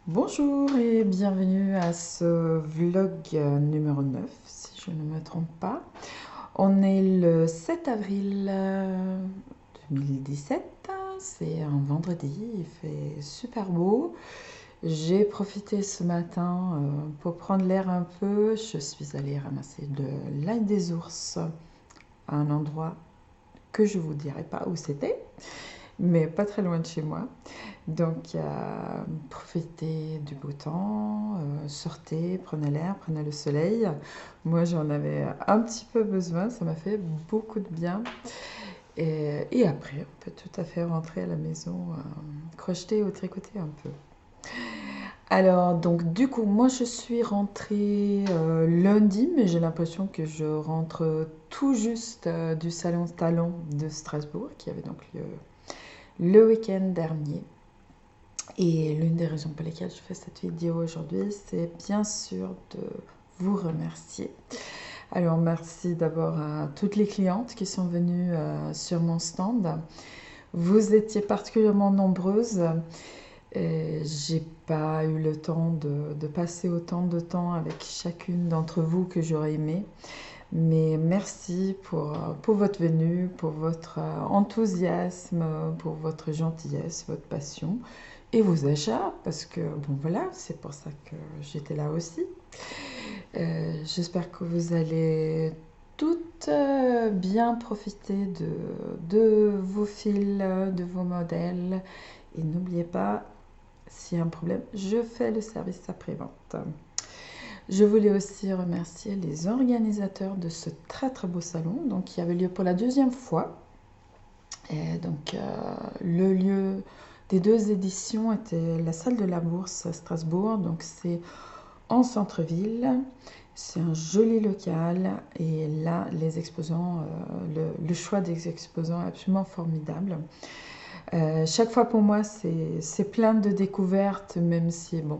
Bonjour et bienvenue à ce vlog numéro 9, si je ne me trompe pas. On est le 7 avril 2017, c'est un vendredi, il fait super beau. J'ai profité ce matin pour prendre l'air un peu. Je suis allée ramasser de l'ail des ours à un endroit que je vous dirai pas où c'était, mais pas très loin de chez moi. Donc, profitez du beau temps, sortez, prenez l'air, prenez le soleil. Moi, j'en avais un petit peu besoin, ça m'a fait beaucoup de bien. Et après, on peut tout à fait rentrer à la maison, crocheter ou tricoter un peu. Alors, donc, du coup, moi, je suis rentrée lundi, mais j'ai l'impression que je rentre tout juste du Salon Talent de Strasbourg, qui avait donc lieu le week-end dernier. Et l'une des raisons pour lesquelles je fais cette vidéo aujourd'hui, c'est bien sûr de vous remercier. Alors merci d'abord à toutes les clientes qui sont venues sur mon stand. Vous étiez particulièrement nombreuses. J'ai pas eu le temps de passer autant de temps avec chacune d'entre vous que j'aurais aimé. Mais merci pour votre venue, pour votre enthousiasme, pour votre gentillesse, votre passion et vos achats, parce que bon voilà, c'est pour ça que j'étais là aussi. J'espère que vous allez toutes bien profiter de vos fils, de vos modèles. Et n'oubliez pas, s'il y a un problème, je fais le service après-vente. Je voulais aussi remercier les organisateurs de ce très très beau salon, donc qui avait lieu pour la deuxième fois. Et donc le lieu des deux éditions était la salle de la Bourse à Strasbourg, donc c'est en centre-ville. C'est un joli local et là les exposants, le choix des exposants est absolument formidable. Chaque fois pour moi c'est plein de découvertes, même si bon,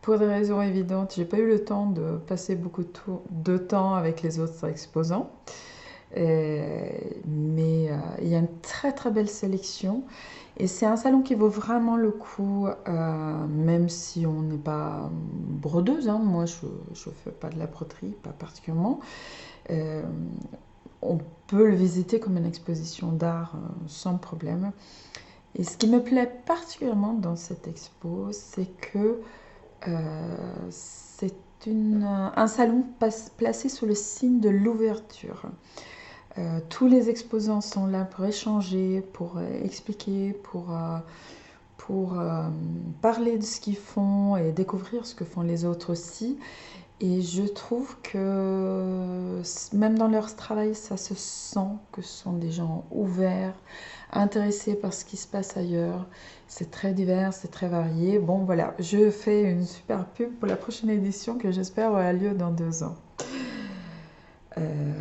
pour des raisons évidentes, j'ai pas eu le temps de passer beaucoup de temps avec les autres exposants. Mais il y a une très très belle sélection et c'est un salon qui vaut vraiment le coup, même si on n'est pas brodeuse, hein. Moi je ne fais pas de la broderie, pas particulièrement. Euh, on peut le visiter comme une exposition d'art sans problème. Et ce qui me plaît particulièrement dans cette expo, c'est que c'est un salon placé sous le signe de l'ouverture. Tous les exposants sont là pour échanger, pour expliquer, pour parler de ce qu'ils font et découvrir ce que font les autres aussi. Et je trouve que même dans leur travail, ça se sent que ce sont des gens ouverts, intéressés par ce qui se passe ailleurs. C'est très divers, c'est très varié. Bon voilà, je fais une super pub pour la prochaine édition que j'espère aura lieu dans 2 ans.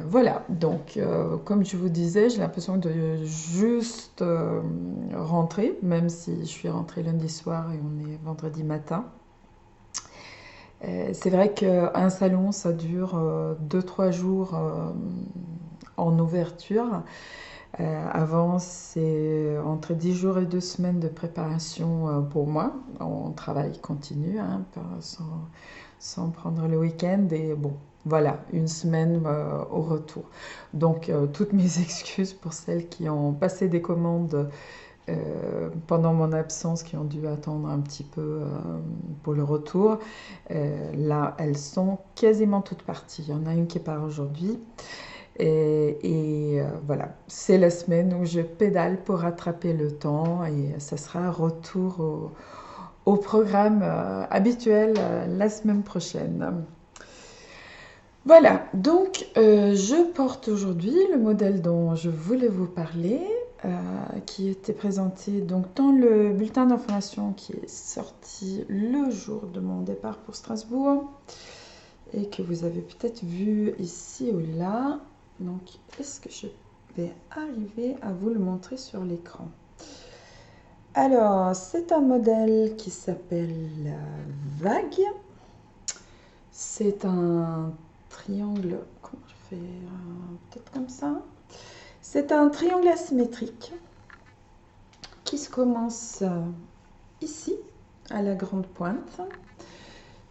Voilà, donc comme je vous disais, j'ai l'impression de juste rentrer, même si je suis rentrée lundi soir et on est vendredi matin. C'est vrai qu'un salon, ça dure 2-3 jours en ouverture. Avant, c'est entre 10 jours et 2 semaines de préparation pour moi. On travail continu, hein, sans prendre le week-end. Et bon, voilà, une semaine au retour. Donc, toutes mes excuses pour celles qui ont passé des commandes pendant mon absence, qui ont dû attendre un petit peu pour le retour. Là, elles sont quasiment toutes parties. Il y en a une qui part aujourd'hui. Voilà, c'est la semaine où je pédale pour rattraper le temps et ça sera un retour au programme habituel la semaine prochaine. Voilà, donc je porte aujourd'hui le modèle dont je voulais vous parler, qui était présenté donc dans le bulletin d'information qui est sorti le jour de mon départ pour Strasbourg et que vous avez peut-être vu ici ou là. Donc, est-ce que je vais arriver à vous le montrer sur l'écran? Alors, c'est un modèle qui s'appelle Vague. C'est un triangle, comment je fais, peut-être comme ça. C'est un triangle asymétrique qui se commence ici, à la grande pointe.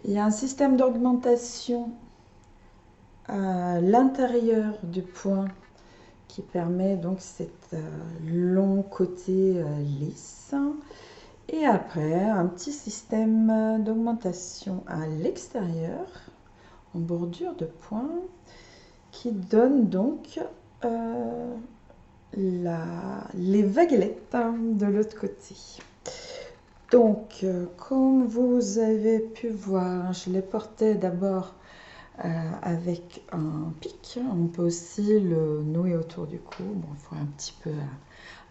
Il y a un système d'augmentation à l'intérieur du point qui permet donc cet long côté lisse. Et après, un petit système d'augmentation à l'extérieur, en bordure de point, qui donne donc les vaguelettes de l'autre côté. Donc, comme vous avez pu voir, je les portais d'abord avec un pic. On peut aussi le nouer autour du cou. Bon, il faut un petit peu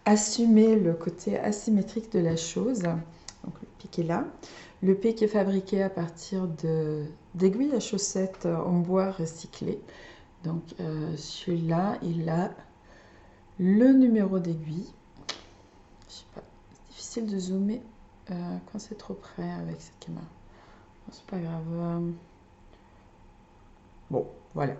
assumer le côté asymétrique de la chose. Donc, le pic est là. Le pic est fabriqué à partir d'aiguilles à chaussettes en bois recyclé. Donc, celui-là, il a le numéro d'aiguille. Je sais pas, c'est difficile de zoomer quand c'est trop près avec cette caméra. C'est pas grave. Bon, voilà.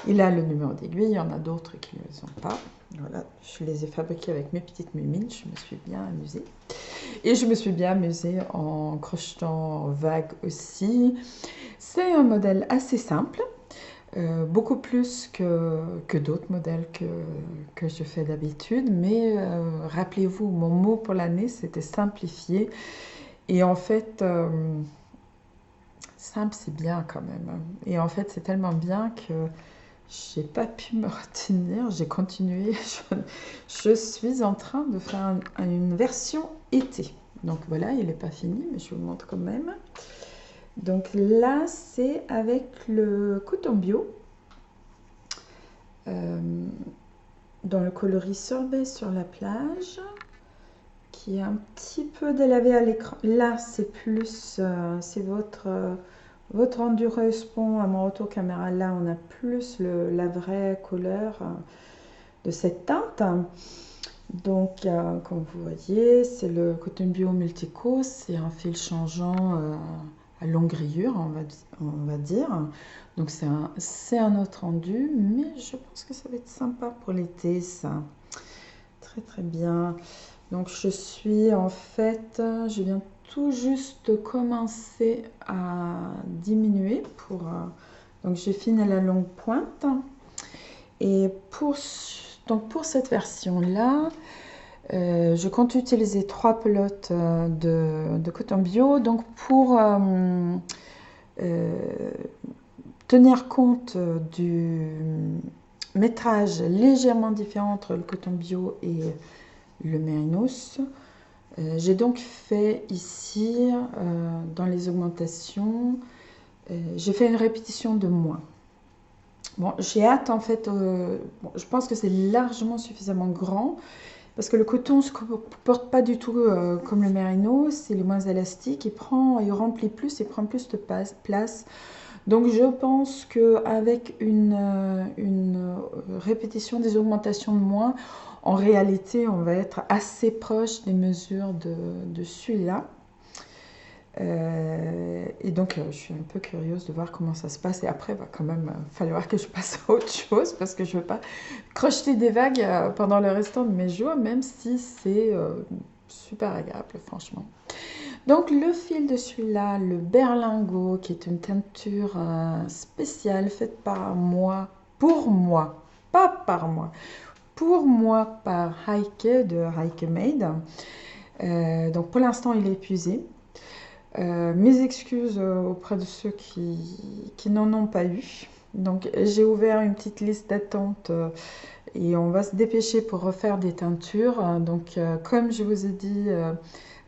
Il a le numéro d'aiguille. Il y en a d'autres qui ne les ont pas. Voilà, je les ai fabriqués avec mes petites mumines. Je me suis bien amusée. Et je me suis bien amusée en crochetant vague aussi. C'est un modèle assez simple. Beaucoup plus que d'autres modèles que je fais d'habitude. Mais rappelez-vous, mon mot pour l'année, c'était simplifier. Et en fait, simple, c'est bien quand même. Et en fait, c'est tellement bien que j'ai pas pu me retenir. J'ai continué. Je suis en train de faire une version été. Donc voilà, il n'est pas fini, mais je vous le montre quand même. Donc là, c'est avec le coton bio. Dans le coloris sorbet sur la plage, qui est un petit peu délavé à l'écran. Là, c'est plus, c'est votre rendu correspond à mon retour caméra. Là, on a plus la vraie couleur de cette teinte. Donc, comme vous voyez, c'est le coton bio multico. C'est un fil changeant à longue rayure, on va dire. Donc, c'est un autre rendu, mais je pense que ça va être sympa pour l'été, ça. Très, très bien. Donc, je suis en fait, je viens tout juste commencer à diminuer donc j'ai fini la longue pointe. Et pour cette version-là, je compte utiliser 3 pelotes de coton bio. Donc pour tenir compte du métrage légèrement différent entre le coton bio et le mérinos, j'ai donc fait ici, dans les augmentations, j'ai fait une répétition de moins. Bon, j'ai hâte en fait, bon, je pense que c'est largement suffisamment grand, parce que le coton ne se comporte pas du tout comme le mérinos, il est moins élastique, il remplit plus, il prend plus de place. Donc je pense qu'avec une répétition des augmentations de moins, en réalité, on va être assez proche des mesures de celui-là. Et donc, je suis un peu curieuse de voir comment ça se passe. Et après, il va quand même falloir que je passe à autre chose parce que je ne veux pas crocheter des vagues pendant le restant de mes jours, même si c'est super agréable, franchement. Donc, le fil de celui-là, le berlingot, qui est une teinture spéciale faite par moi, pour moi, pas par moi, pour moi par Heike de Heike Made. Donc, pour l'instant, il est épuisé. Mes excuses auprès de ceux qui n'en ont pas eu. Donc j'ai ouvert une petite liste d'attente et on va se dépêcher pour refaire des teintures. Donc comme je vous ai dit,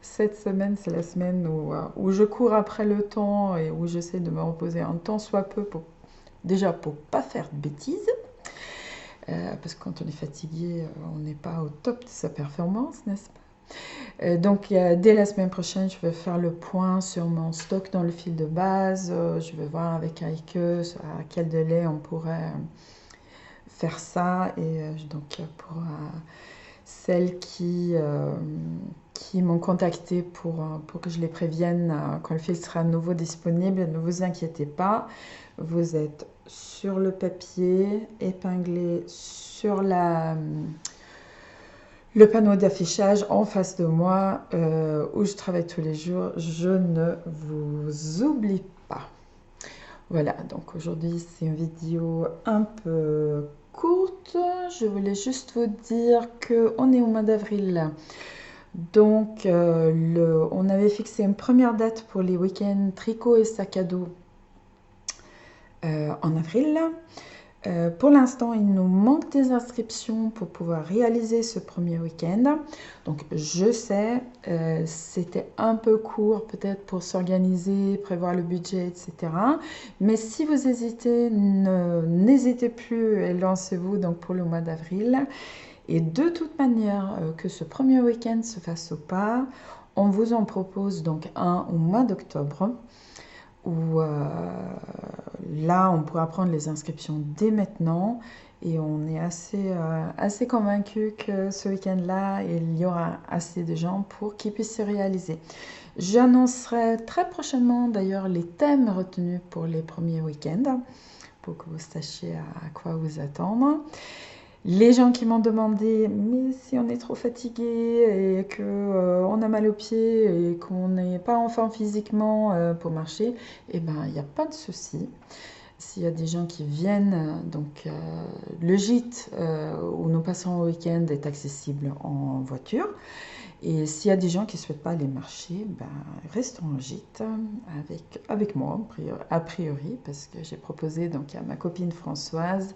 cette semaine c'est la semaine où je cours après le temps et où j'essaie de me reposer un temps soit peu déjà pour pas faire de bêtises. Parce que quand on est fatigué, on n'est pas au top de sa performance, n'est-ce pas? Donc dès la semaine prochaine, je vais faire le point sur mon stock dans le fil de base. Je vais voir avec Heike à quel délai on pourrait faire ça. Et donc pour celles qui m'ont contacté pour que je les prévienne quand le fil sera à nouveau disponible, ne vous inquiétez pas. Vous êtes sur le papier, épinglé sur le panneau d'affichage en face de moi où je travaille tous les jours. Je ne vous oublie pas. Voilà, donc aujourd'hui c'est une vidéo un peu courte. Je voulais juste vous dire qu'on est au mois d'avril. Donc on avait fixé une première date pour les week-ends tricot et sac à dos en avril. Pour l'instant, il nous manque des inscriptions pour pouvoir réaliser ce premier week-end. Donc, je sais, c'était un peu court peut-être pour s'organiser, prévoir le budget, etc. Mais si vous hésitez, n'hésitez plus et lancez-vous donc pour le mois d'avril. Et de toute manière, que ce premier week-end se fasse ou pas, on vous en propose donc un au mois d'octobre où là, on pourra prendre les inscriptions dès maintenant et on est assez convaincu que ce week-end-là, il y aura assez de gens pour qu'ils puissent se réaliser. J'annoncerai très prochainement d'ailleurs les thèmes retenus pour les premiers week-ends pour que vous sachiez à quoi vous attendre. Les gens qui m'ont demandé, mais si on est trop fatigué et qu'on a mal aux pieds et qu'on n'est pas en forme physiquement pour marcher, eh ben, il n'y a pas de souci. S'il y a des gens qui viennent, donc le gîte où nous passons le week-end est accessible en voiture. Et s'il y a des gens qui ne souhaitent pas aller marcher, ben, restons en gîte avec moi, a priori, parce que j'ai proposé donc, à ma copine Françoise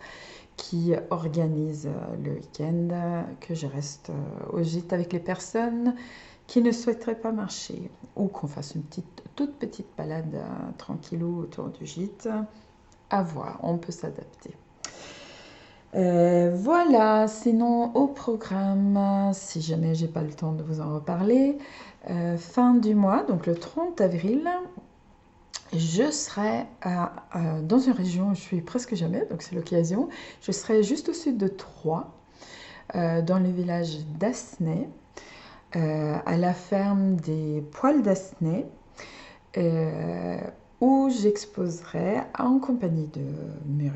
qui organise le week-end que je reste au gîte avec les personnes qui ne souhaiteraient pas marcher ou qu'on fasse une toute petite balade tranquillou autour du gîte. À voir, on peut s'adapter. Voilà, sinon au programme, si jamais j'ai pas le temps de vous en reparler, fin du mois, donc le 30 avril, je serai dans une région où je suis presque jamais, donc c'est l'occasion. Je serai juste au sud de Troyes, dans le village d'Asnay, à la ferme des Poils d'Asnay, où j'exposerai en compagnie de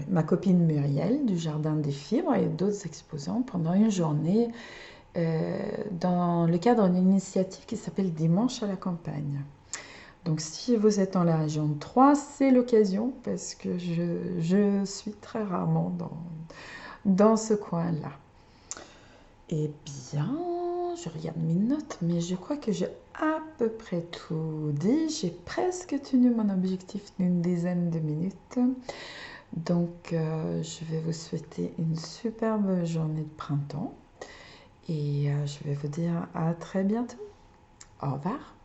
ma copine Muriel du Jardin des Fibres et d'autres exposants pendant une journée dans le cadre d'une initiative qui s'appelle Dimanche à la campagne. Donc si vous êtes dans la région de Troyes, c'est l'occasion parce que je suis très rarement dans ce coin-là. Eh bien, je regarde mes notes, mais je crois que j'ai à peu près tout dit. J'ai presque tenu mon objectif d'une dizaine de minutes. Donc, je vais vous souhaiter une superbe journée de printemps et je vais vous dire à très bientôt. Au revoir.